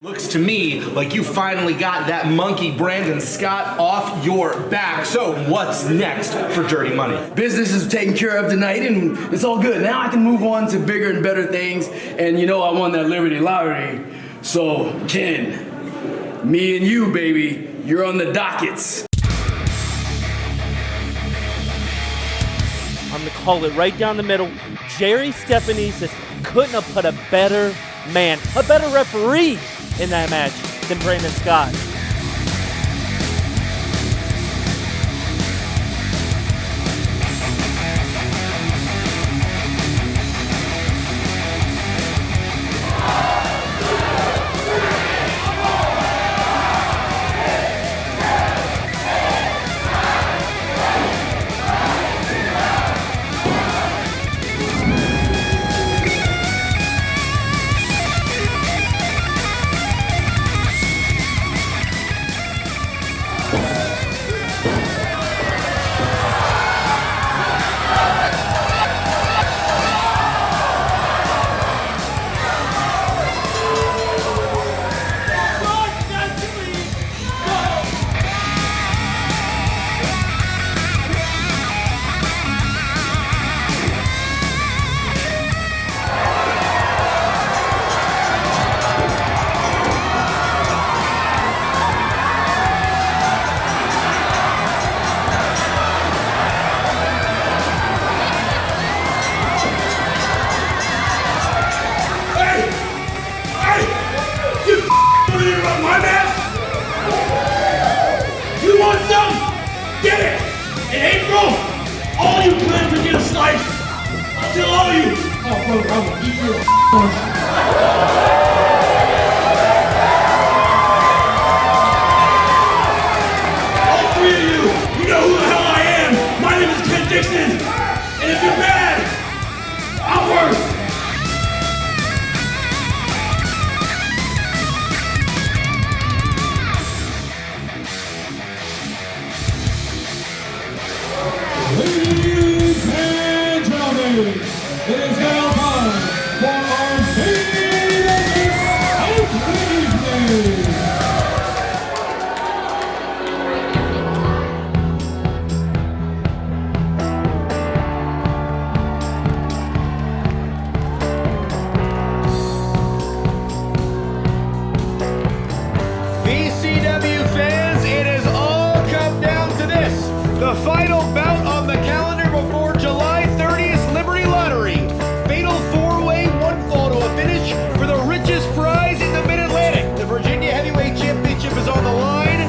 Looks to me like you finally got that monkey Brandon Scott off your back. So what's next for Dirty Money? Business is taken care of tonight and it's all good. Now I can move on to bigger and better things. And you know I won that Liberty Lottery. So Ken, me and you, baby, you're on the dockets. I'm gonna call it right down the middle. Jerry Stephanie says couldn't have put a better man, a better referee in that match than Brandon Scott. Get it! In April, all you plans to get a slice. I'll tell all you. Oh, bro, I will eat your all three of you, you know who the hell I am. My name is Dixon. And if you're bad, I'm worse. Ladies and gentlemen, it is now time for our main event of the evening. VCW fans, it has all come down to this. The final bout on the calendar before July 30th Liberty Lottery. Fatal four-way, one fall to a finish for the richest prize in the Mid-Atlantic. The Virginia Heavyweight Championship is on the line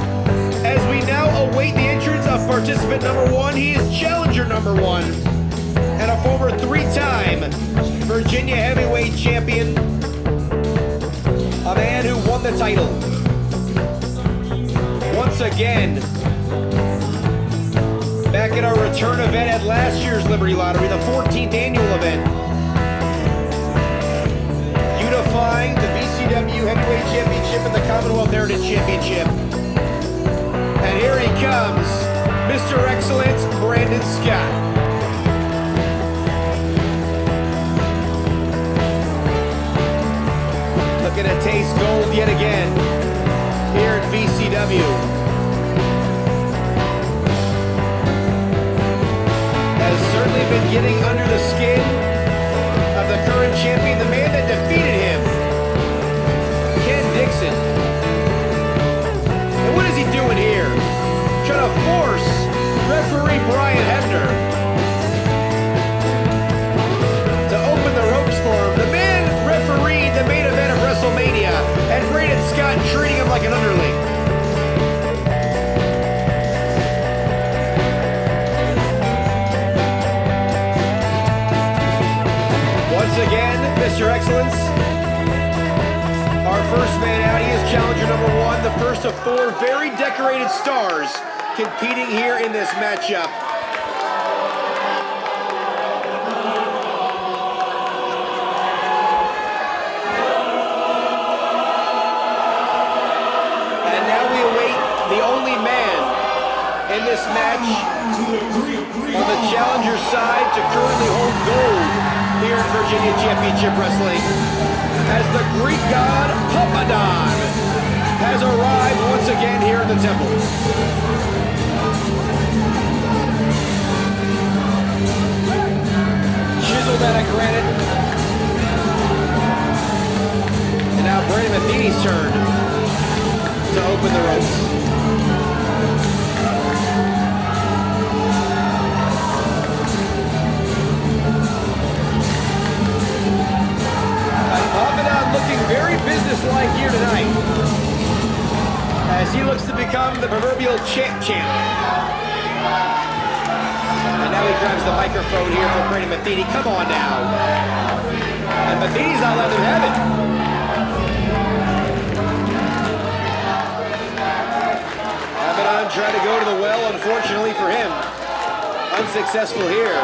as we now await the entrance of participant number one. He is challenger number one and a former three-time Virginia Heavyweight Champion. A man who won the title. Once again, back at our return event at last year's Liberty Lottery, the 14th annual event. Unifying the VCW Heavyweight Championship and the Commonwealth Heritage Championship. And here he comes, Mr. Xcellence, Brandon Scott. Looking to taste gold yet again here at VCW. Has certainly been getting under the skin of the current champion, the man that defeated him, Ken Dixon. And what is he doing here? Trying to force referee Brian Hebner to open the ropes for him. The man refereed the main event of WrestleMania, and Brandon Scott treating him like an underling. Once again, Mr. Xcellence, our first man out. He is challenger number one, the first of four very decorated stars competing here in this matchup. And now we await the only man in this match on the challenger side to currently hold gold here in Virginia Championship Wrestling. as the Greek god Papadon has arrived once again here in the temple. Chiseled out of granite. And now Brandon Matheny's turn to open the ropes. Papadon looking very businesslike here tonight as he looks to become the proverbial champ. And now he grabs the microphone here for Brandon Matheny. Come on now. And Matheny's not letting him have it. Papadon tried to go to the well, unfortunately for him. Unsuccessful here.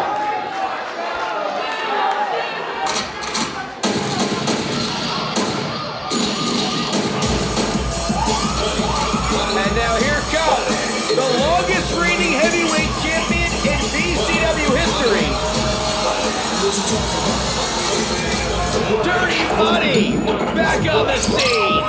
And now here comes the longest reigning heavyweight champion in BCW history. Dirty Money back on the scene.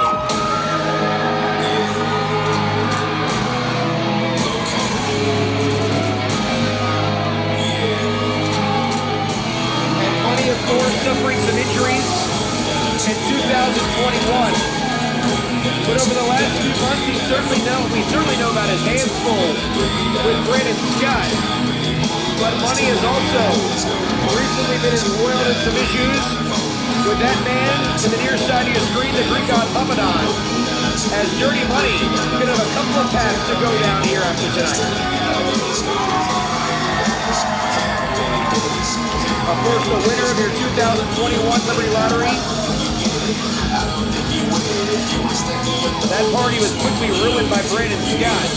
And Money, of course, suffering some injuries in 2021. But over the last few months, we certainly know about his hands full with Brandon Scott. But Money has also recently been embroiled in some issues with that man to the near side of your screen, the Greek god Papadon, as Dirty Money could have a couple of paths to go down here after tonight. Of course, the winner of your 2021 Liberty Lottery. That party was quickly ruined by Brandon Scott.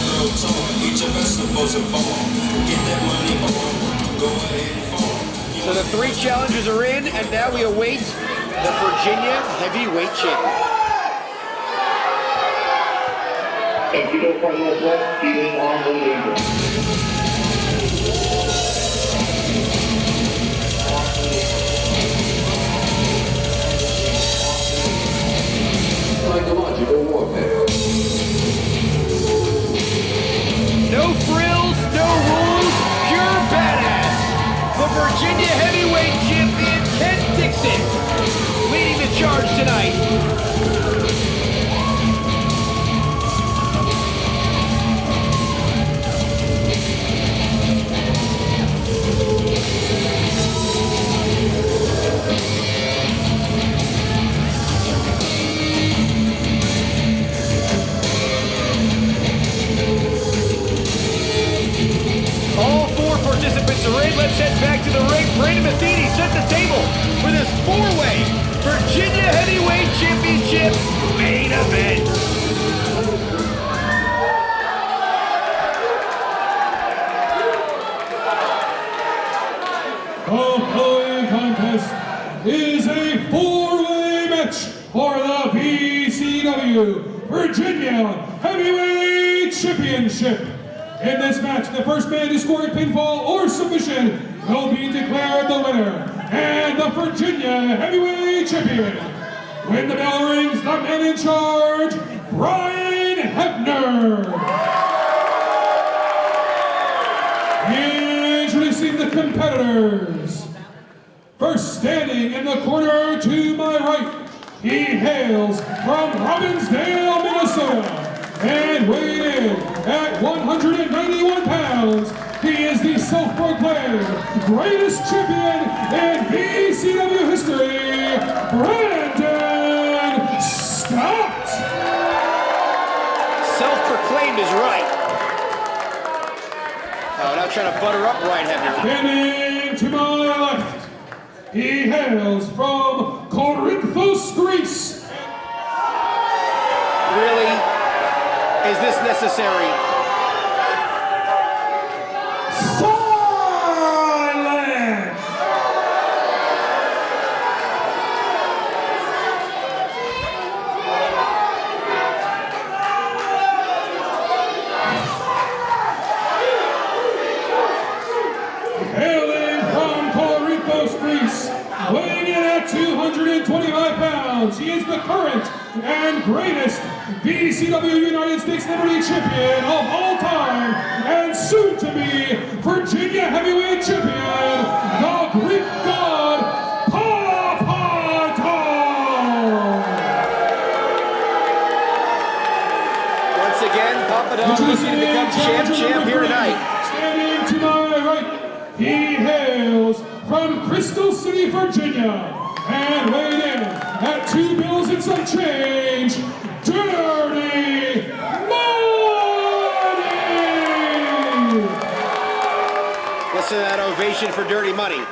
So the three challengers are in, and now we await the Virginia Heavyweight Champion. Psychological warfare. No frills, no rules, pure badass. The Virginia Heavyweight Champion, Ken Dixon, leading the charge tonight. All four participants are in. Let's head back to the ring. Brandon Matheny set the table with his four-way Virginia Heavyweight Championship main event. The following contest is a four-way match for the BCW Virginia Heavyweight Championship. In this match, the first man to score a pinfall or submission will be declared the winner and the Virginia Heavyweight Champion. When the bell rings, the man in charge, Brian Hebner. Introducing the competitors. First standing in the corner to my right, he hails from Robbinsdale, Minnesota, and weighing in at 191 pounds, he is the self-proclaimed greatest champion in BCW history, Brandon Scott. Self-proclaimed is right. Oh, now trying to butter up right Hebner. Standing to my left, he hails from Corinthos, Greece. Really? Is this necessary? Silent! Hailing from Corinthos, Greece, weighing in at 225 pounds, and greatest VCW United States Liberty Champion of all time, and soon to be Virginia Heavyweight Champion, the Greek God, Papadon. Once again, Papadon looking to become champ here tonight. Standing to my right, he hails from Crystal City, Virginia, and weighing in at 2 bills and some change, Dirty Money! Listen to that ovation for Dirty Money.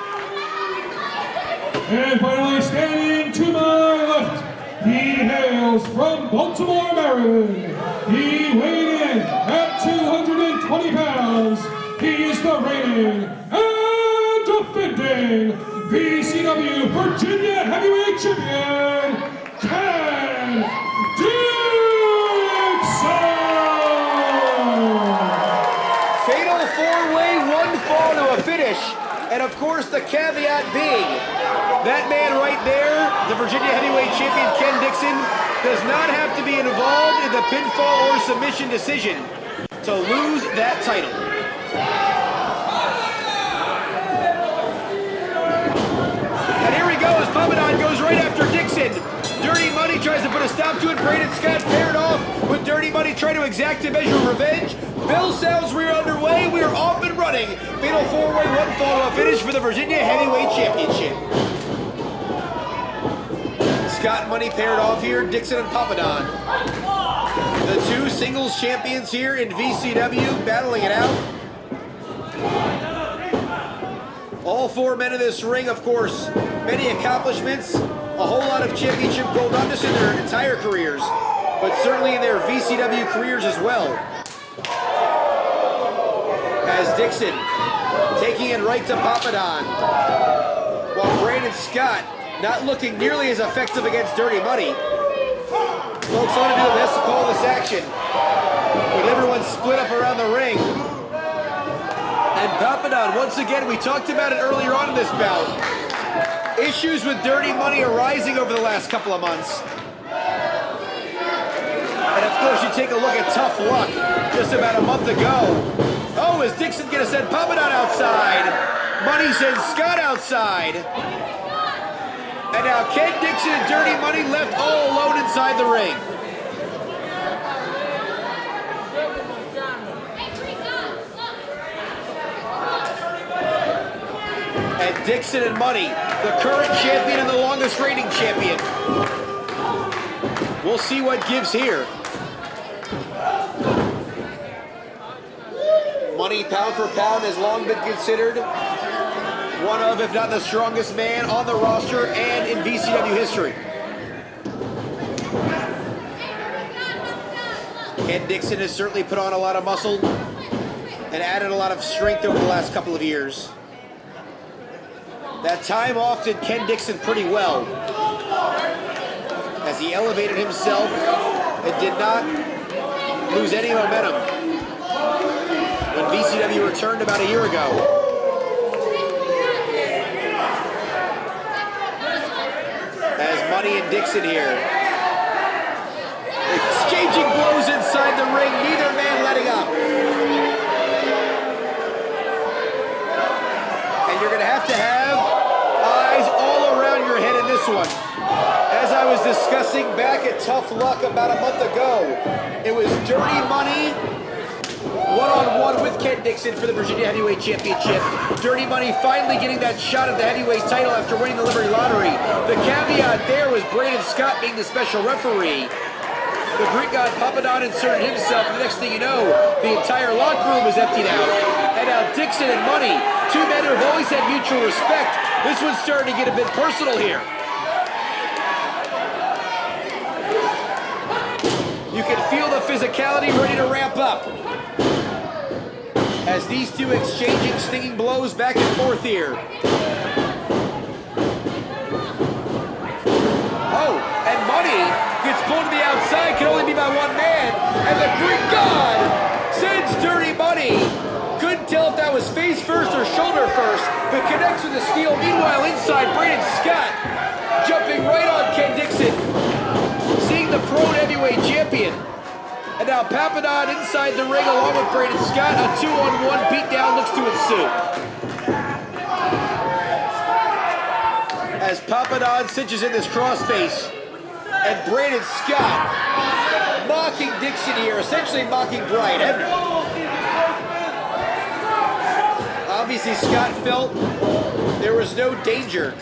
And finally, standing to my left, he hails from Baltimore, Maryland. He weighed in at 220 pounds. He is the reigning and defending VCW Virginia Heavyweight Champion, Ken Dixon! Fatal four-way, one fall to a finish. And of course, the caveat being, that man right there, the Virginia Heavyweight Champion Ken Dixon, does not have to be involved in the pinfall or submission decision to lose that title. And here he goes. Papadon goes right after Dixon. Dirty Money tries to put a stop to it. Braden Scott paired off with Dirty Money trying to exact a measure of revenge. Bell sounds we're underway. We are off and running. Fatal four-way, one fall to a finish for the Virginia Heavyweight Championship. Scott and Money paired off here. Dixon and Papadon. The two singles champions here in VCW battling it out. All four men in this ring, of course, many accomplishments, a whole lot of championship gold, not just in their entire careers, but certainly in their VCW careers as well. As Dixon taking it right to Papadon, while Brandon Scott not looking nearly as effective against Dirty Money. Folks, I want to do the best to call this action, with everyone split up around the ring. And Papadon, once again, we talked about it earlier on in this bout. Issues with Dirty Money arising over the last couple of months. And of course, you take a look at Tough Luck just about a month ago. Oh, is Dixon going to send Papadon outside? Money sends Scott outside. And now Ken Dixon and Dirty Money left all alone inside the ring. And Dixon and Money, the current champion and the longest reigning champion. We'll see what gives here. Money, pound for pound, has long been considered one of, if not the strongest man on the roster and in VCW history. Ken Dixon has certainly put on a lot of muscle and added a lot of strength over the last couple of years. That time off did Ken Dixon pretty well, as he elevated himself and did not lose any momentum when VCW returned about a year ago. As Money and Dixon here, exchanging blows inside the ring, neither man letting up. And you're going to have eyes all around your head in this one. As I was discussing back at Tough Luck about a month ago, it was Dirty Money one-on-one with Ken Dixon for the Virginia Heavyweight Championship. Dirty Money finally getting that shot at the heavyweight title after winning the Liberty Lottery. The caveat there was Braden Scott being the special referee. The Greek God Papadon inserted himself, and the next thing you know, the entire locker room is emptied out. And now Dixon and Money, two men who have always had mutual respect. This one's starting to get a bit personal here. You can feel the physicality ready to ramp up as these two exchanging stinging blows back and forth here. Oh, and Money gets pulled to the outside, can only be by one man, and the Greek God sends Dirty Money. Couldn't tell if that was face first or shoulder first, but connects with the steel. Meanwhile, inside, Braden Scott jumping right on Ken Dixon. Seeing the Pro Heavyweight Champion. And now Papadon inside the ring along with Braden Scott. A 2-on-1 beatdown looks to ensue. As Papadon cinches in this crossface. And Braden Scott mocking Dixon here, essentially mocking Brian Hebner. Obviously Scott felt there was no danger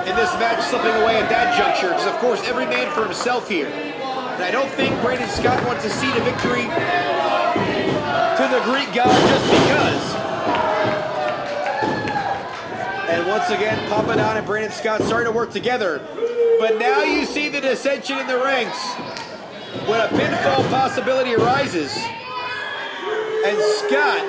in this match slipping away at that juncture, because of course every man for himself here. And I don't think Braden Scott wants to cede a victory to the Greek god just because. And once again, Papadon and Braden Scott starting to work together. But now you see the dissension in the ranks when a pinfall possibility arises. And Scott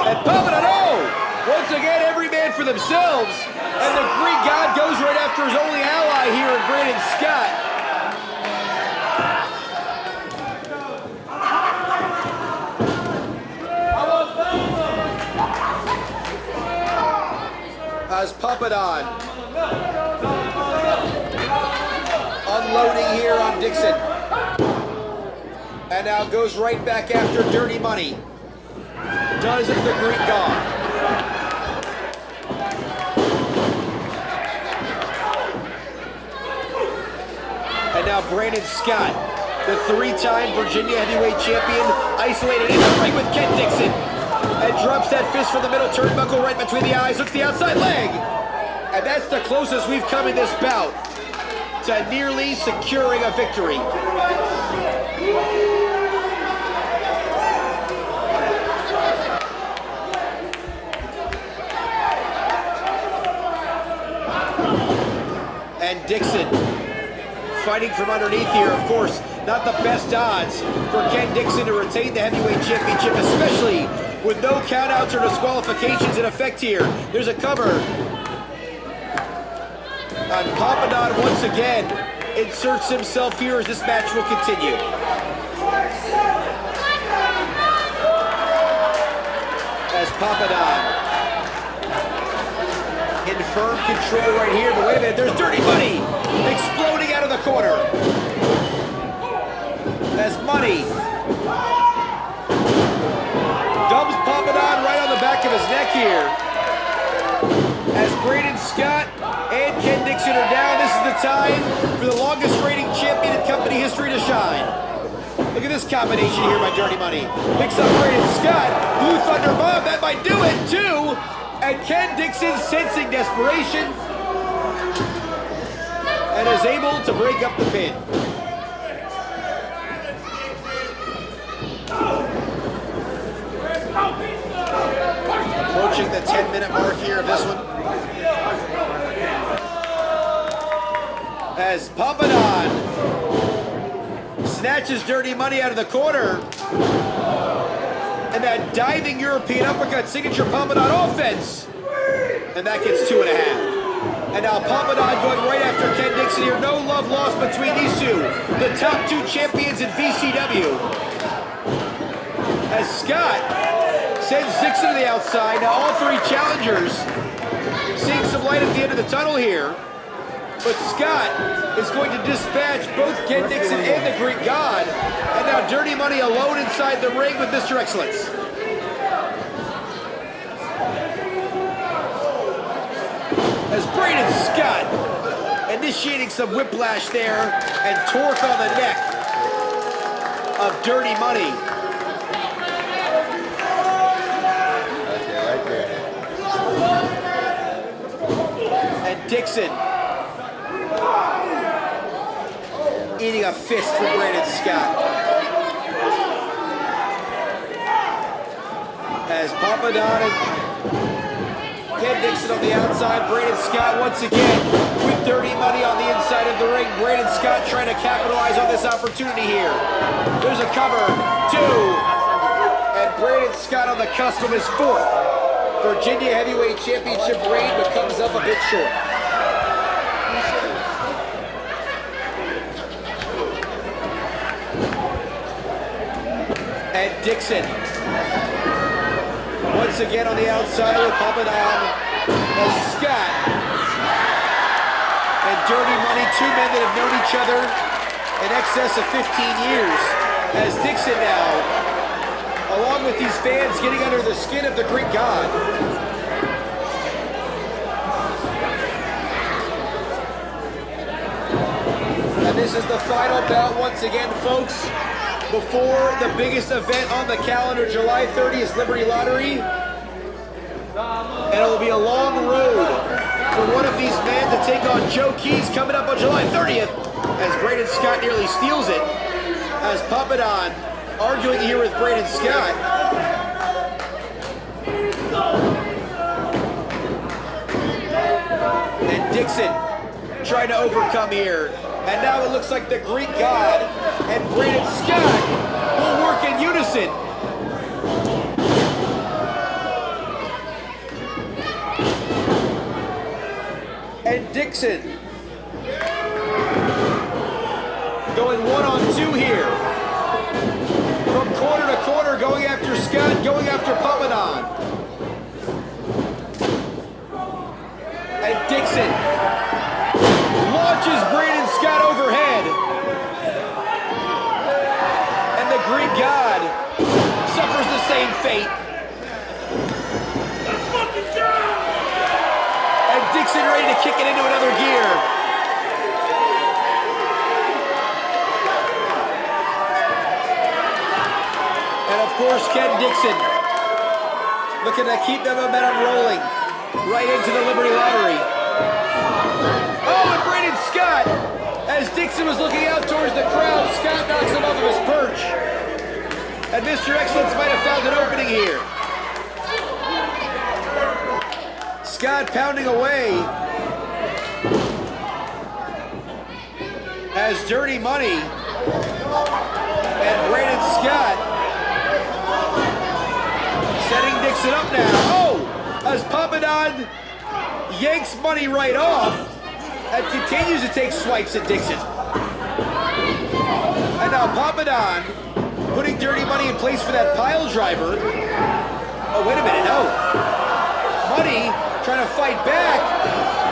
and Papadon, once again, every man for themselves. And the Greek god goes right after his only ally here in Braden Scott. As Papadon unloading here on Dixon. And now goes right back after Dirty Money. Does it the Greek god. And now Brandon Scott, the three-time Virginia Heavyweight Champion, isolated in the ring with Ken Dixon. And drops that fist from the middle turnbuckle right between the eyes, hooks the outside leg. And that's the closest we've come in this bout to nearly securing a victory. And Dixon fighting from underneath here, of course, not the best odds for Ken Dixon to retain the heavyweight championship, especially with no countouts or disqualifications in effect here. There's a cover. And Papadon once again inserts himself here as this match will continue. As Papadon in firm control right here, but wait a minute, there's Dirty Money exploding out of the corner. As Money dumps Papadon right on the back of his neck here. As Braden Scott and Ken Dixon are down, this is the time for the longest reigning champion in company history to shine. Look at this combination here by Dirty Money. Picks up Braden Scott, Blue Thunder Bomb, that might do it too. And Ken Dixon sensing desperation and is able to break up the pin. Approaching the 10-minute mark here of this one. As Papadon snatches Dirty Money out of the corner. And that diving European uppercut signature Papadon offense. And that gets 2.5. And now Papadon going right after Ken Dixon here. No love lost between these two. The top two champions in VCW. As Scott sends Dixon to the outside. Now all three challengers seeing some light at the end of the tunnel here. But Scott is going to dispatch both Ken Dixon and the Greek god. And now Dirty Money alone inside the ring with Mr. Xcellence. As Braden Scott initiating some whiplash there and torque on the neck of Dirty Money. Right there. And Dixon eating a fist from Brandon Scott. As Papadon and Ken Dixon on the outside, Brandon Scott once again with Dirty Money on the inside of the ring. Brandon Scott trying to capitalize on this opportunity here. There's a cover, 2, and Brandon Scott on the cusp of his 4th Virginia Heavyweight Championship reign, but comes up a bit short. And Dixon once again on the outside with Papadon as Scott Dirty Money, two men that have known each other in excess of 15 years. As Dixon now, along with these fans, getting under the skin of the Greek god. And this is the final bout once again, folks, before the biggest event on the calendar, July 30th Liberty Lottery. And it will be a long road for one of these men to take on Joe Keys coming up on July 30th, as Braden Scott nearly steals it, as Papadon arguing here with Braden Scott. And Dixon trying to overcome here. And now it looks like the Greek god and Braden Scott will work in unison. And Dixon going 1-on-2 here. From corner to corner, going after Scott, going after Papadon. And Dixon launches Braden Scott overhead. And the Greek god suffers the same fate. And Dixon ready to kick it into another gear. And of course, Ken Dixon looking to keep the momentum rolling right into the Liberty Lottery. Oh, and Braden Scott, as Dixon was looking out towards the crowd, Scott knocks him off of his perch. And Mr. Xcellence might have found an opening here. Scott pounding away as Dirty Money and Braden Scott setting Dixon up now. Oh, as Papadon yanks Money right off and continues to take swipes at Dixon. And now Papadon putting Dirty Money in place for that pile driver. Oh, wait a minute, no. Money trying to fight back.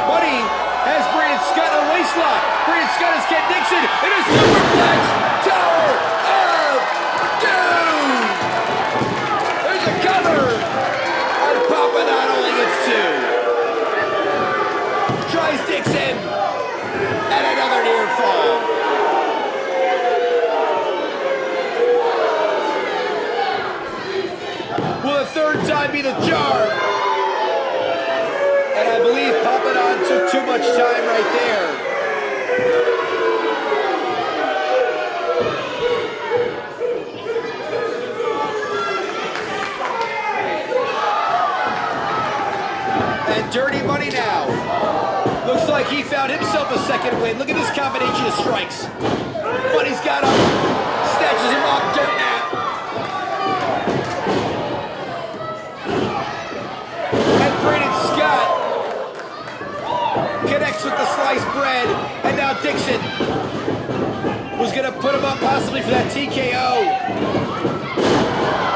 Money has Braden Scott in a waistlock. Braden Scott has Ken Dixon in a superplex. Tower of Doom. There's a cover. And Papadon only gets two. Tries Dixon. And another near fall. Will the third time be the charm? And I believe Papadon took too much time right there. And Dirty Money now. Looks like he found himself a second win. Look at this combination of strikes. Money's got him. Snatches him off dirt nap. And Braden Scott connects with the sliced bread, and now Dixon was going to put him up possibly for that TKO.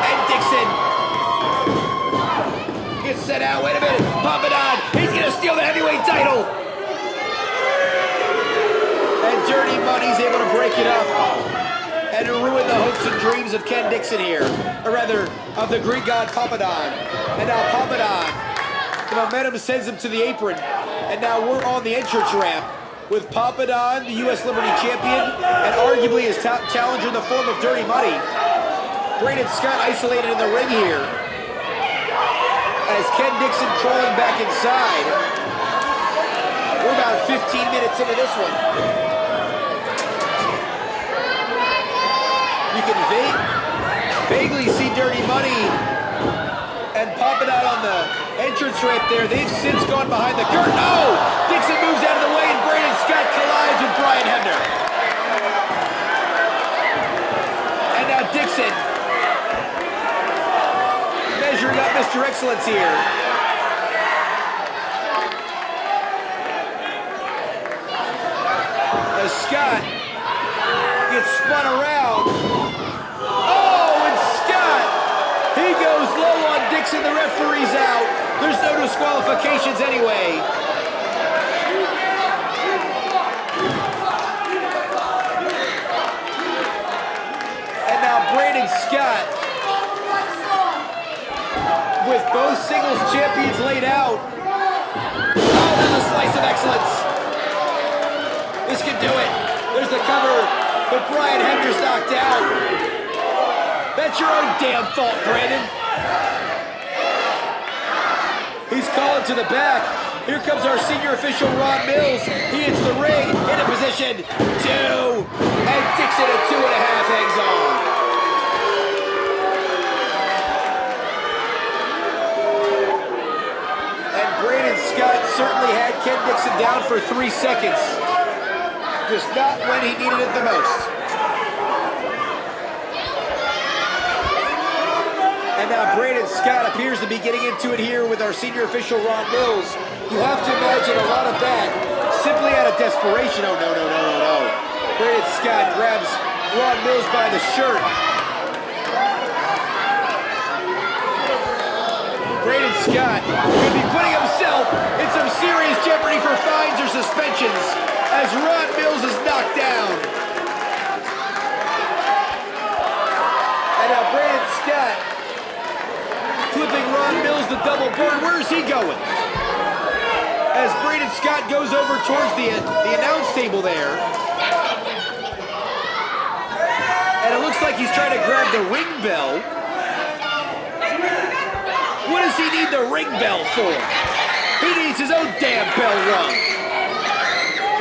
And Dixon gets set out. Wait a minute, Papadon, he's going to steal the heavyweight title. And Dirty Money's able to break it up and ruin the hopes and dreams of Ken Dixon here, or rather, of the Greek god Papadon. And now Papadon, the momentum sends him to the apron. And now we're on the entrance ramp with Papadon, the U.S. Liberty Champion, and arguably his top challenger in the form of Dirty Money. Braden Scott isolated in the ring here. As Ken Dixon crawling back inside. We're about 15 minutes into this one. You can vaguely see Dirty Money and Papadon on the entrance ramp there. They've since gone behind the curtain. Oh! Dixon moves out of the way and Braden Scott collides with Brian Hebner. And now Dixon measuring up Mr. Xcellence here. As Scott gets spun around. Oh, and Scott, he goes low on Dixon. The referee's out. There's no disqualifications anyway. Both singles champions laid out. Oh, there's a slice of excellence. This can do it. There's the cover, but Brian Hebner's knocked out. That's your own damn fault, Brandon. He's calling to the back. Here comes our senior official, Ron Mills. He hits the ring, in a position, 2. And Dixon at 2.5 hangs on. Scott certainly had Ken Dixon down for 3 seconds. Just not when he needed it the most. And now Brandon Scott appears to be getting into it here with our senior official, Ron Mills. You have to imagine a lot of that simply out of desperation. Oh, no, no, no, no, no. Brandon Scott grabs Ron Mills by the shirt. Brandon Scott could be putting himself in some serious jeopardy for fines or suspensions as Ron Mills is knocked down. And now Brandon Scott flipping Ron Mills the double bird. Where is he going? As Brandon Scott goes over towards the announce table there. And it looks like he's trying to grab the ring bell. What does he need the ring bell for? He needs his own damn bell rung.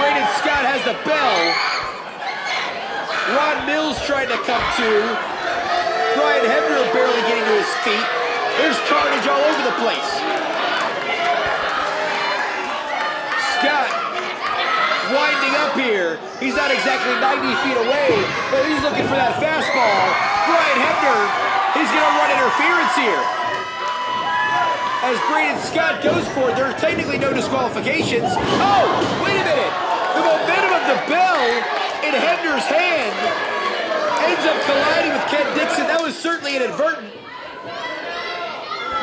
Brandon Scott has the bell. Ron Mills trying to come to. Brian Hebner barely getting to his feet. There's carnage all over the place. Scott winding up here. He's not exactly 90 feet away, but he's looking for that fastball. Brian Hebner, he's going to run interference here. As Brandon Scott goes for it, there are technically no disqualifications. Oh, wait a minute. The momentum of the bell in Hebner's hand ends up colliding with Ken Dixon. That was certainly inadvertent.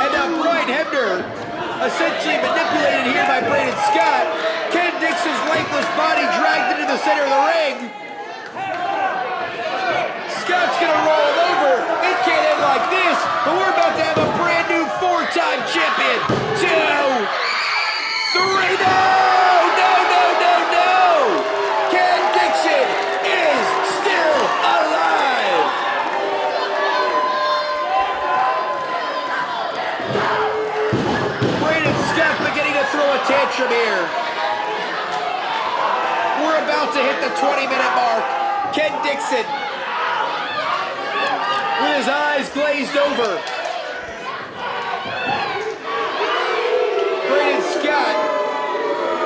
And now Brian Hebner essentially manipulated here by Brandon Scott. Ken Dixon's lifeless body dragged into the center of the ring. Scott's gonna roll him over. It can't end like this, but we're about to have a brand new 4-time champion. 2, 3, no! No, no, no, no! Ken Dixon is still alive! Brandon Scott beginning to throw a tantrum here. We're about to hit the 20-minute mark. Ken Dixon with his eyes glazed over. Brandon Scott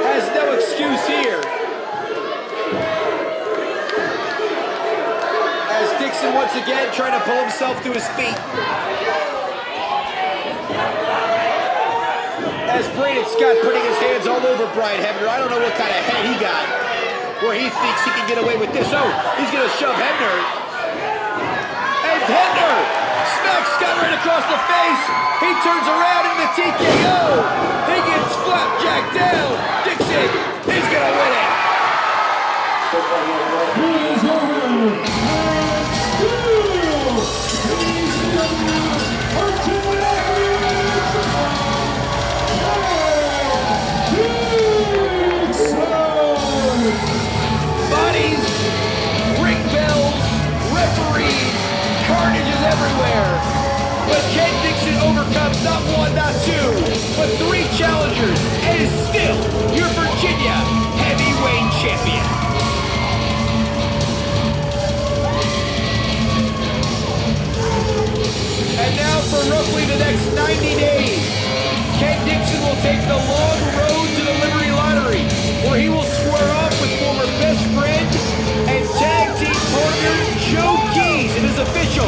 has no excuse here. As Dixon once again trying to pull himself to his feet. As Brandon Scott putting his hands all over Brian Hebner. I don't know what kind of head he got where he thinks he can get away with this. Oh, he's going to shove Hebner. And Hebner smacks Scott right across the face. He turns around in the TKO. He gets flapjacked down. Dixon is going to win it. Here's your winner, and still Bodies, ring bells, referees, carnage is everywhere. But Ken Dixon overcomes not 1, not 2, but 3 challengers and is still your Virginia heavyweight champion. And now for roughly the next 90 days, Ken Dixon will take the long road to the Liberty Lottery, where he will square off with former best friend and tag team partner Joe Keys. It is official.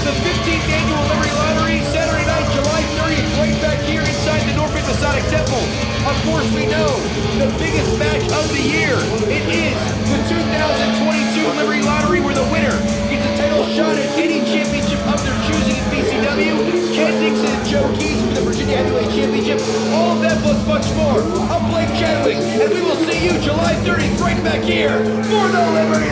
The 15th annual Liberty Lottery, Saturday night, July 30th, right back here inside the North Masonic Temple. Of course, we know the biggest match of the year. It is the 2022 Liberty Lottery, where the winner gets a title shot at any championship of their choosing in BCW. Ken Dixon and Joe Keys for the Virginia Heavyweight Championship. All of that plus much more. I'm Blake Chadwick, and we will see you July 30th right back here for the Liberty